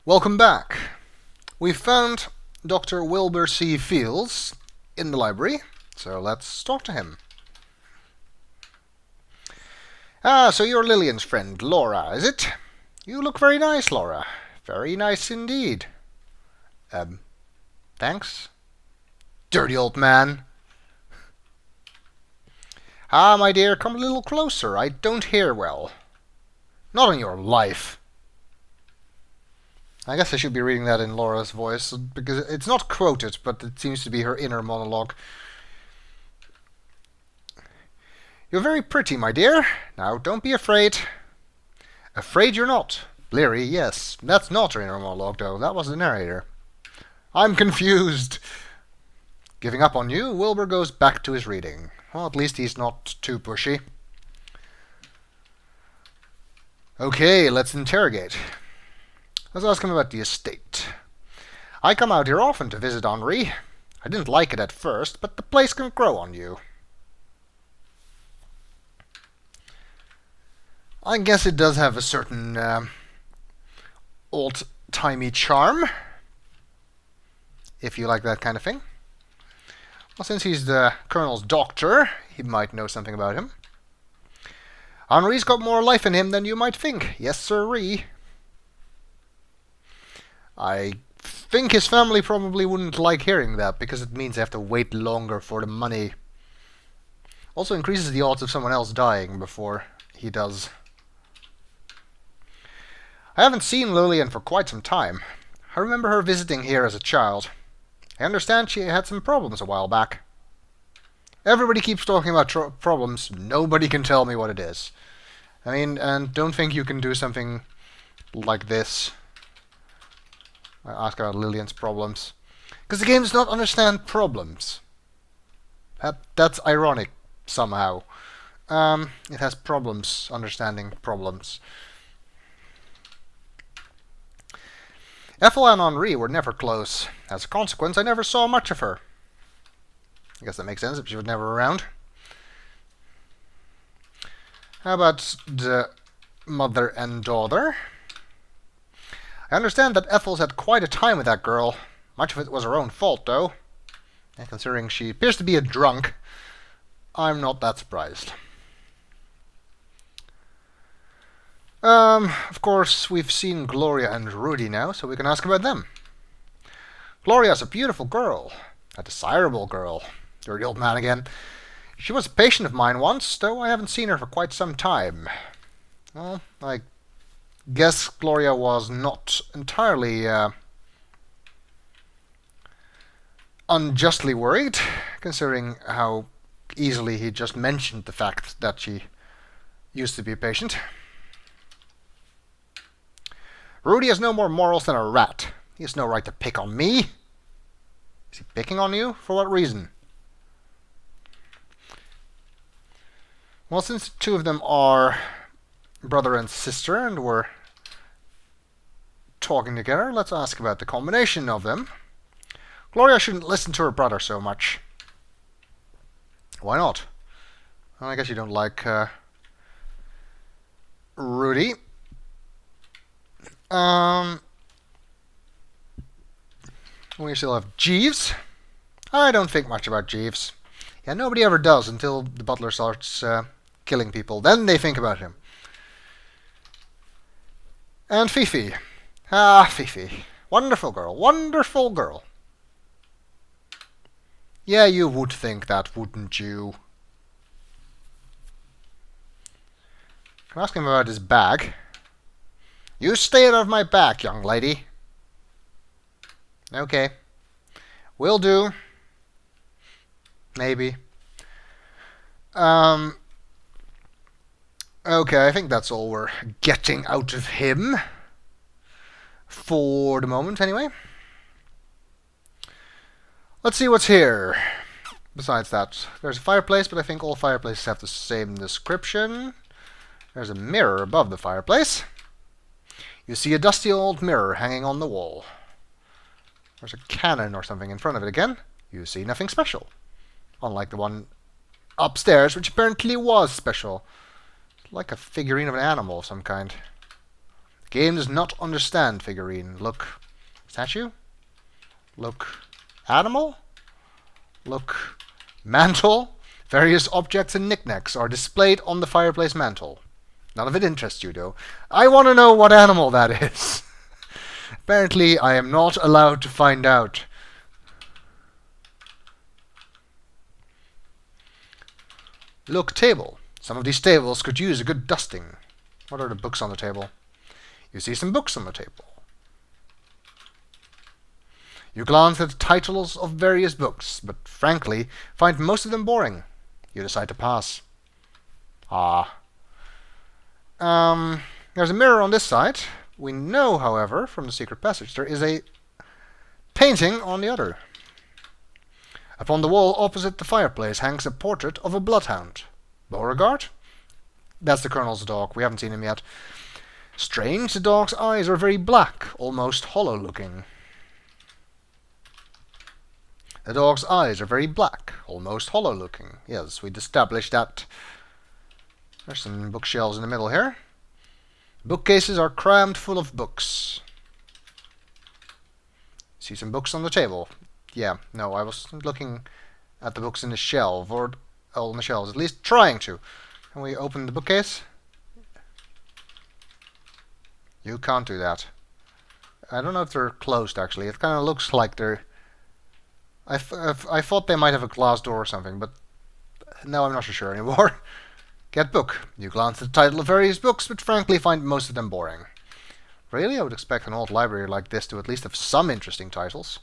Welcome back. We found Dr. Wilbur C. Fields in the library, so let's talk to him. So you're Lillian's friend, Laura, is it? You look very nice, Laura. Very nice indeed. Um, thanks. Dirty old man. My dear, come a little closer. I don't hear well. Not on your life. I guess I should be reading that in Laura's voice, because it's not quoted, but it seems to be her inner monologue. You're very pretty, my dear. Now, don't be afraid. Afraid you're not. Leery, yes. That's not her inner monologue, though. That was the narrator. I'm confused. Giving up on you, Wilbur goes back to his reading. Well, at least he's not too pushy. Okay, let's interrogate. Let's ask him about the estate. I come out here often to visit Henri. I didn't like it at first, but the place can grow on you. I guess it does have a certain old-timey charm, if you like that kind of thing. Well, since he's the Colonel's doctor, he might know something about him. Henri's got more life in him than you might think. Yes, sirree. I think his family probably wouldn't like hearing that, because it means they have to wait longer for the money. Also increases the odds of someone else dying before he does. I haven't seen Lillian for quite some time. I remember her visiting here as a child. I understand she had some problems a while back. Everybody keeps talking about problems. Nobody can tell me what it is. I mean, and don't think you can do something like this. I ask about Lillian's problems. Because the game does not understand problems. That's ironic, somehow. It has problems understanding problems. Ethel and Henri were never close. As a consequence, I never saw much of her. I guess that makes sense if she was never around. How about the mother and daughter? I understand that Ethel's had quite a time with that girl. Much of it was her own fault, though. And considering she appears to be a drunk, I'm not that surprised. Of course, we've seen Gloria and Rudy now, so we can ask about them. Gloria's a beautiful girl. A desirable girl. Dirty old man again. She was a patient of mine once, though I haven't seen her for quite some time. Well, I guess Gloria was not entirely unjustly worried, considering how easily he just mentioned the fact that she used to be a patient. Rudy has no more morals than a rat. He has no right to pick on me. Is he picking on you? For what reason? Well, since the two of them are brother and sister and were talking together, let's ask about the combination of them. Gloria shouldn't listen to her brother so much. Why not? Well, I guess you don't like Rudy. We still have Jeeves. I don't think much about Jeeves. Yeah, nobody ever does until the butler starts killing people. Then they think about him. And Fifi. Fifi. Wonderful girl. Wonderful girl. Yeah, you would think that, wouldn't you? Can I ask him about his bag? You stay out of my back, young lady. Okay. Will do. Maybe. Okay, I think that's all we're getting out of him. For the moment, anyway. Let's see what's here. Besides that, there's a fireplace, but I think all fireplaces have the same description. There's a mirror above the fireplace. You see a dusty old mirror hanging on the wall. There's a cannon or something in front of it again. You see nothing special. Unlike the one upstairs, which apparently was special. Like a figurine of an animal of some kind. Game does not understand figurine. Look, statue. Look, animal. Look, mantle. Various objects and knickknacks are displayed on the fireplace mantle. None of it interests you, though. I want to know what animal that is. Apparently, I am not allowed to find out. Look, table. Some of these tables could use a good dusting. What are the books on the table? You see some books on the table. You glance at the titles of various books, but frankly, find most of them boring. You decide to pass. There's a mirror on this side. We know, however, from the secret passage, there is a painting on the other. Upon the wall opposite the fireplace hangs a portrait of a bloodhound. Beauregard? That's the Colonel's dog. We haven't seen him yet. Strange, the dog's eyes are very black, almost hollow-looking. The dog's eyes are very black, almost hollow-looking. Yes, we'd established that. There's some bookshelves in the middle here. Bookcases are crammed full of books. See some books on the table. Yeah, no, I was looking at the books in the shelf, or on the shelves, at least trying to. Can we open the bookcase? You can't do that. I don't know if they're closed, actually. It kind of looks like they're... I thought they might have a glass door or something, but now I'm not so sure anymore. Get book. You glance at the title of various books, but frankly find most of them boring. Really? I would expect an old library like this to at least have some interesting titles.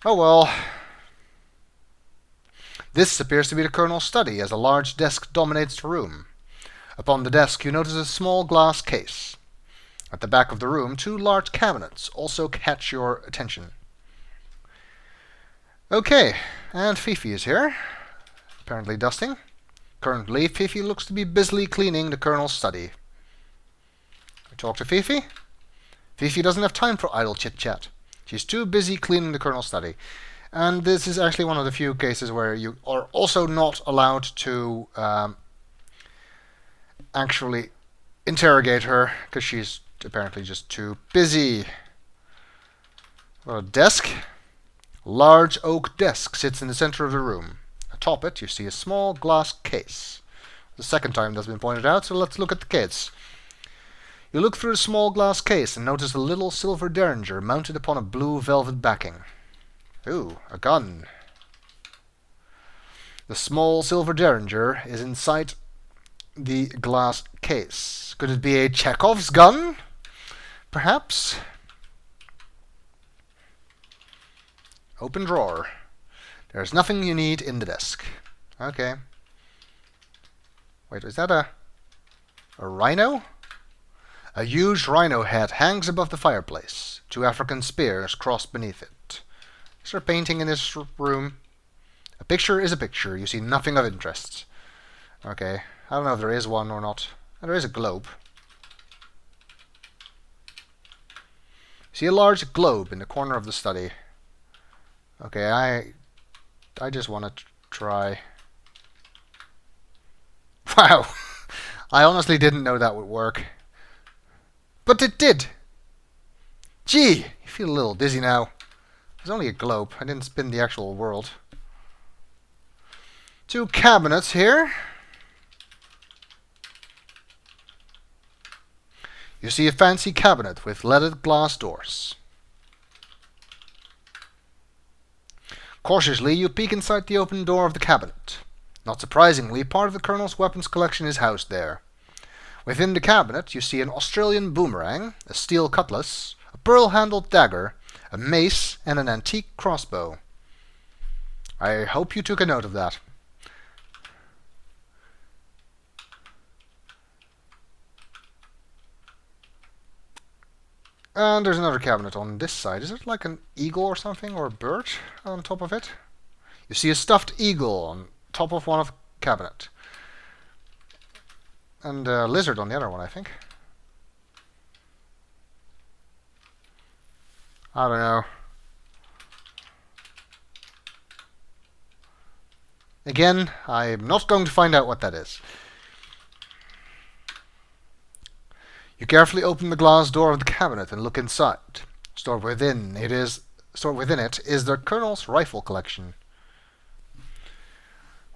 Oh well. This appears to be the Colonel's study, as a large desk dominates the room. Upon the desk you notice a small glass case. At the back of the room, two large cabinets also catch your attention. Okay, and Fifi is here, apparently dusting. Currently, Fifi looks to be busily cleaning the Colonel's study. We talk to Fifi. Fifi doesn't have time for idle chit-chat. She's too busy cleaning the Colonel's study. And this is actually one of the few cases where you are also not allowed to actually interrogate her, because she's apparently just too busy. Well, a desk. Large oak desk sits in the center of the room. Atop it, you see a small glass case. The second time that's been pointed out, so let's look at the case. You look through the small glass case and notice a little silver derringer mounted upon a blue velvet backing. Ooh, a gun. The small silver derringer is inside the glass case. Could it be a Chekhov's gun? Perhaps? Open drawer. There's nothing you need in the desk. Okay. Wait, is that a rhino? A huge rhino head hangs above the fireplace. Two African spears crossed beneath it. Is there a painting in this room? A picture is a picture. You see nothing of interest. Okay. I don't know if there is one or not. There is a globe. You see a large globe in the corner of the study. Okay, I just want to try. Wow! I honestly didn't know that would work. But it did! Gee! I feel a little dizzy now. It's only a globe. I didn't spin the actual world. Two cabinets here. You see a fancy cabinet with leaded glass doors. Cautiously, you peek inside the open door of the cabinet. Not surprisingly, part of the Colonel's weapons collection is housed there. Within the cabinet, you see an Australian boomerang, a steel cutlass, a pearl-handled dagger, a mace, and an antique crossbow. I hope you took a note of that. And there's another cabinet on this side. Is it like an eagle or something, or a bird on top of it? You see a stuffed eagle on top of one of the cabinet. And a lizard on the other one, I think. I don't know. Again, I'm not going to find out what that is. You carefully open the glass door of the cabinet and look inside. Stored within it is the Colonel's rifle collection.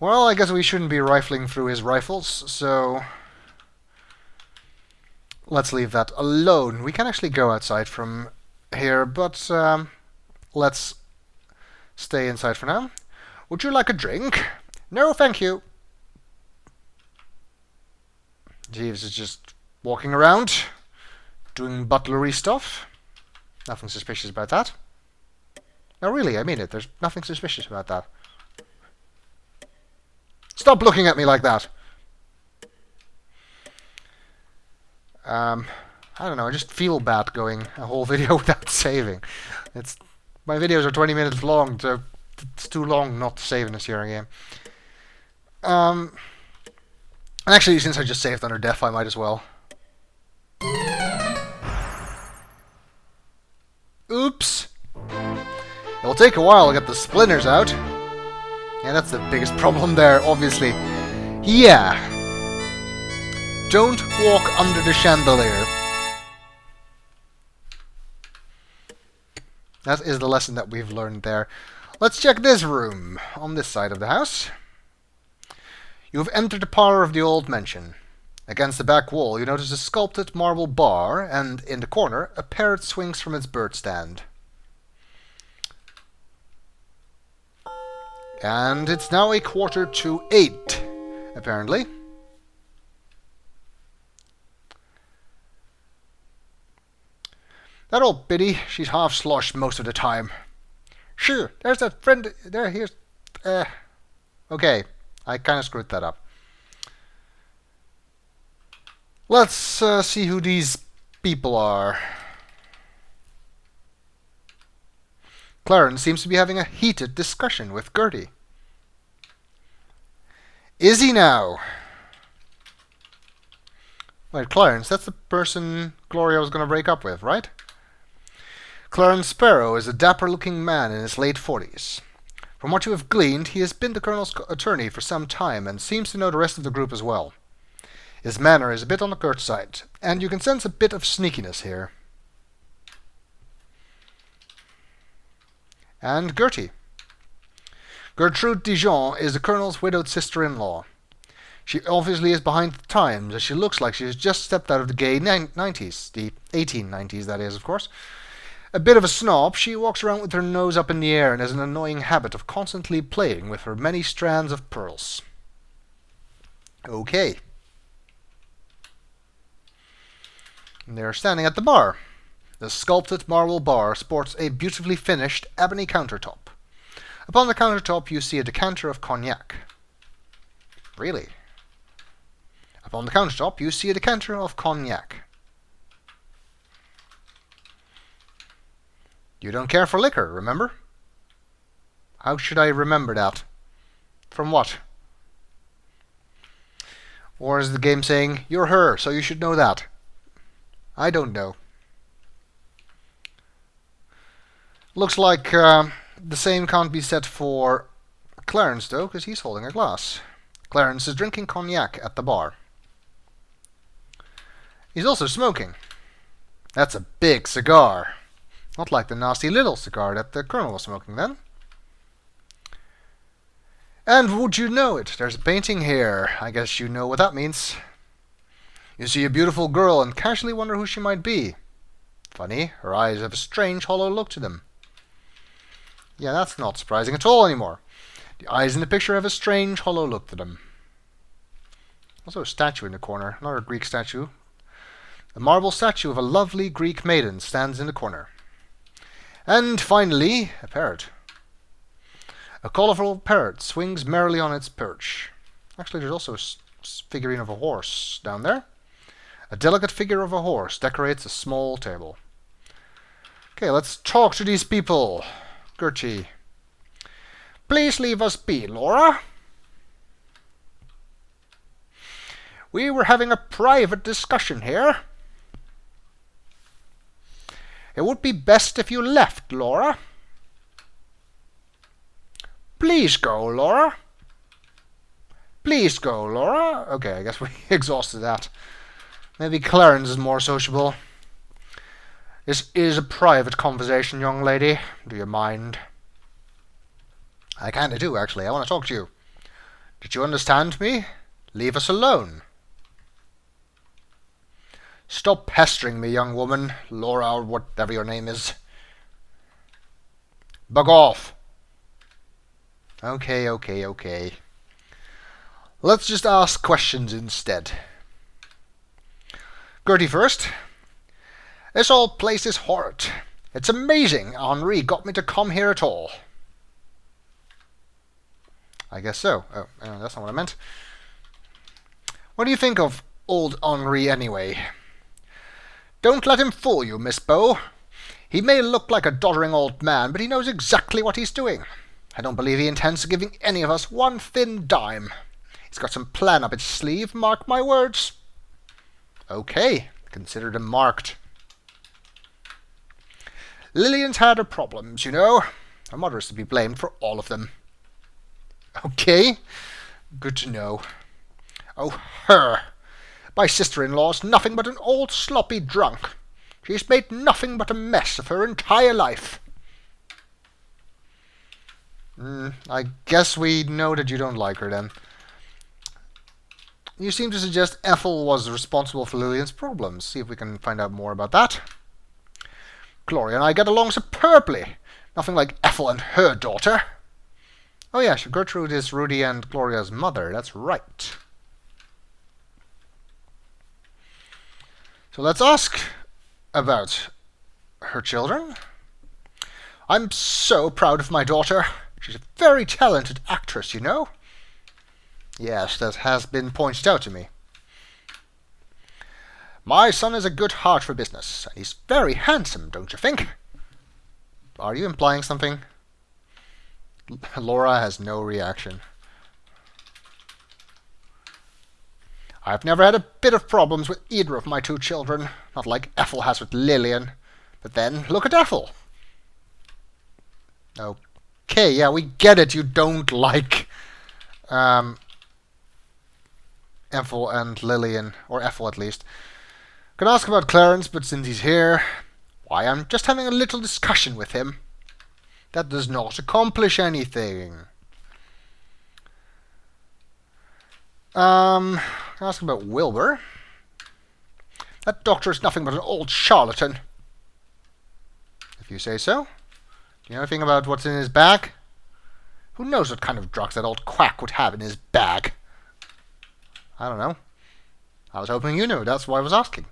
Well, I guess we shouldn't be rifling through his rifles, so let's leave that alone. We can actually go outside from here, but let's stay inside for now. Would you like a drink? No, thank you. Jeeves is just walking around, doing butlery stuff. Nothing suspicious about that. No, really, I mean it. There's nothing suspicious about that. Stop looking at me like that! I don't know, I just feel bad going a whole video without saving. My videos are 20 minutes long, so it's too long not to save in a Sierra game. And actually, since I just saved under death, I might as well. Oops! It'll take a while to get the splinters out. Yeah, that's the biggest problem there, obviously. Yeah. Don't walk under the chandelier. That is the lesson that we've learned there. Let's check this room on this side of the house. You have entered the parlor of the old mansion. Against the back wall, you notice a sculpted marble bar, and in the corner, a parrot swings from its bird stand. And it's now 7:45, apparently. That old biddy, she's half sloshed most of the time. Sure, there's that friend there, here's... Okay, I kind of screwed that up. Let's see who these people are. Clarence seems to be having a heated discussion with Gertie. Is he now? Wait, Clarence, that's the person Gloria was going to break up with, right? Clarence Sparrow is a dapper-looking man in his late 40s. From what you have gleaned, he has been the Colonel's attorney for some time and seems to know the rest of the group as well. His manner is a bit on the curt side, and you can sense a bit of sneakiness here. And Gertie. Gertrude Dijon is the Colonel's widowed sister-in-law. She obviously is behind the times, as she looks like she has just stepped out of the gay 90s, the 1890s that is, of course. A bit of a snob, she walks around with her nose up in the air and has an annoying habit of constantly playing with her many strands of pearls. Okay. And they're standing at the bar. The sculpted marble bar sports a beautifully finished ebony countertop. Upon the countertop you see a decanter of cognac. Really? Upon the countertop you see a decanter of cognac. You don't care for liquor, remember? How should I remember that? From what? Or is the game saying, you're her, so you should know that? I don't know. Looks like the same can't be said for Clarence, though, because he's holding a glass. Clarence is drinking cognac at the bar. He's also smoking. That's a big cigar. Not like the nasty little cigar that the Colonel was smoking then. And would you know it, there's a painting here. I guess you know what that means. You see a beautiful girl and casually wonder who she might be. Funny, her eyes have a strange hollow look to them. Yeah, that's not surprising at all anymore. The eyes in the picture have a strange hollow look to them. Also a statue in the corner, another Greek statue. A marble statue of a lovely Greek maiden stands in the corner. And finally, a parrot. A colorful parrot swings merrily on its perch. Actually, there's also a figurine of a horse down there. A delicate figure of a horse decorates a small table. Okay, let's talk to these people. Gertie. Please leave us be, Laura. We were having a private discussion here. It would be best if you left, Laura. Please go, Laura. Please go, Laura. Okay, I guess we exhausted that. Maybe Clarence is more sociable. This is a private conversation, young lady. Do you mind? I kinda do, actually. I want to talk to you. Did you understand me? Leave us alone. Stop pestering me, young woman. Laura, or whatever your name is. Bug off. Okay. Let's just ask questions instead. Gertie first. This old place is horrid. It's amazing Henri got me to come here at all. I guess so. Oh, that's not what I meant. What do you think of old Henri anyway? Don't let him fool you, Miss Bow. He may look like a doddering old man, but he knows exactly what he's doing. I don't believe he intends giving any of us one thin dime. He's got some plan up his sleeve, mark my words. Okay, consider them marked. Lillian's had her problems, you know. Her mother is to be blamed for all of them. Okay, good to know. Oh, her. My sister-in-law's nothing but an old sloppy drunk. She's made nothing but a mess of her entire life. I guess we know that you don't like her, then. You seem to suggest Ethel was responsible for Lillian's problems. See if we can find out more about that. Gloria and I get along superbly. Nothing like Ethel and her daughter. Oh yeah, Gertrude is Rudy and Gloria's mother. That's right. So let's ask about her children. I'm so proud of my daughter. She's a very talented actress, you know. Yes, that has been pointed out to me. My son has a good heart for business, and he's very handsome, don't you think? Are you implying something? Laura has no reaction. I've never had a bit of problems with either of my two children, not like Ethel has with Lillian. But then, look at Ethel. Okay, yeah, we get it. You don't like Ethel and Lillian, or Ethel at least. Could ask about Clarence, but since he's here, why, I'm just having a little discussion with him. That does not accomplish anything. Ask about Wilbur. That doctor is nothing but an old charlatan. If you say so. Do you know anything about what's in his bag? Who knows what kind of drugs that old quack would have in his bag? I don't know. I was hoping you knew. That's why I was asking.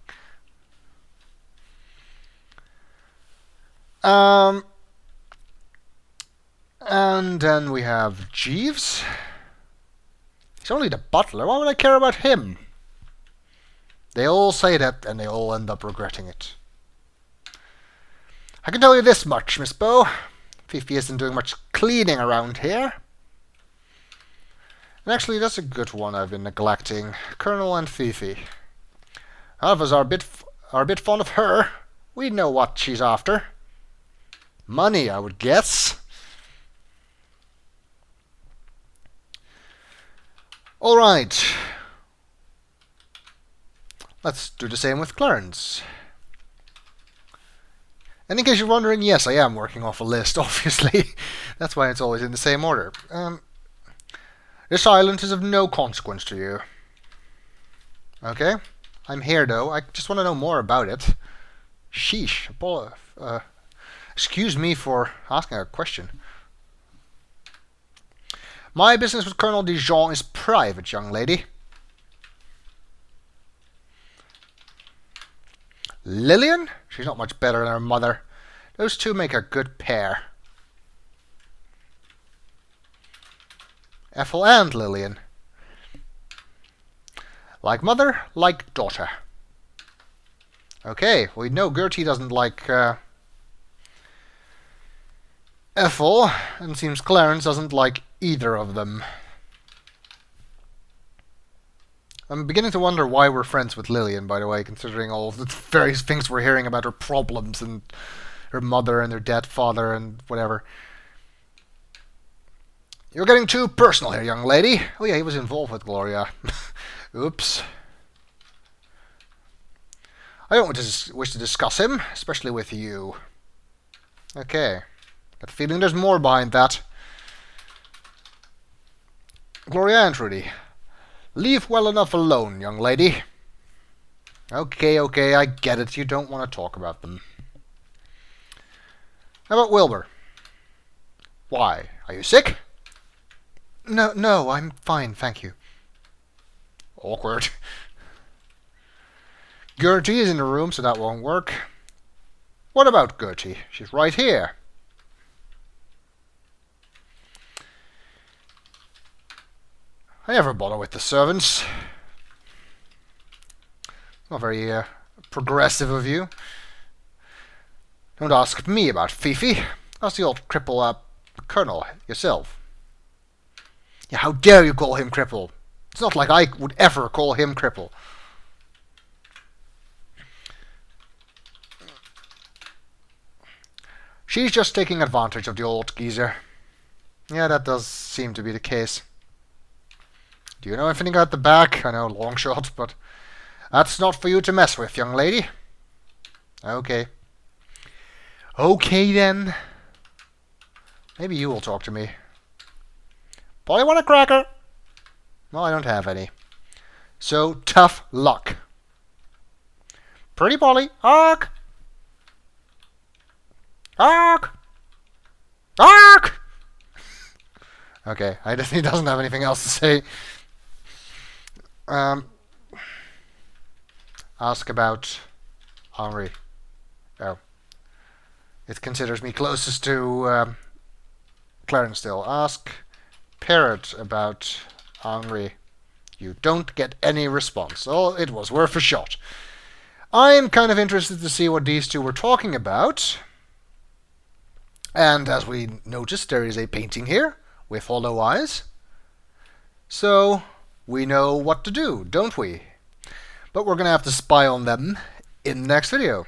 And then we have Jeeves. He's only the butler. Why would I care about him? They all say that, and they all end up regretting it. I can tell you this much, Miss Bow. Fifi isn't doing much cleaning around here. And actually, that's a good one I've been neglecting. Colonel and Fifi. None of us are a bit fond of her. We know what she's after. Money, I would guess. All right. Let's do the same with Clarence. And in case you're wondering, yes, I am working off a list, obviously. That's why it's always in the same order. This island is of no consequence to you. Okay? I'm here, though. I just want to know more about it. Sheesh. Excuse me for asking a question. My business with Colonel Dijon is private, young lady. Lillian? She's not much better than her mother. Those two make a good pair. Ethel and Lillian. Like mother, like daughter. Okay, we know Gertie doesn't like Ethel, and seems Clarence doesn't like either of them. I'm beginning to wonder why we're friends with Lillian, by the way, considering all the various things we're hearing about her problems and her mother and her dead father and whatever. You're getting too personal here, young lady. Oh yeah, he was involved with Gloria. Oops. I don't wish to discuss him, especially with you. Okay. Got the feeling there's more behind that. Gloria and Trudy. Leave well enough alone, young lady. Okay, I get it. You don't want to talk about them. How about Wilbur? Why? Are you sick? No, I'm fine, thank you. Awkward. Gertie is in the room, so that won't work. What about Gertie? She's right here. I never bother with the servants. Not very progressive of you. Don't ask me about Fifi. Ask the old cripple, Colonel, yourself. Yeah, how dare you call him cripple? It's not like I would ever call him cripple. She's just taking advantage of the old geezer. Yeah, that does seem to be the case. Do you know anything at the back? I know, long shot, but that's not for you to mess with, young lady. Okay. Okay, then. Maybe you will talk to me. Polly want a cracker? Well, I don't have any. So, tough luck. Pretty Polly. Ark! Ark! Ark! Okay, he doesn't have anything else to say. Ask about Henri. Oh. It considers me closest to Clarence still. Ask Parrot about Henri. You don't get any response. Oh, it was worth a shot. I'm kind of interested to see what these two were talking about. And as we noticed, there is a painting here with hollow eyes. So we know what to do, don't we? But we're going to have to spy on them in the next video.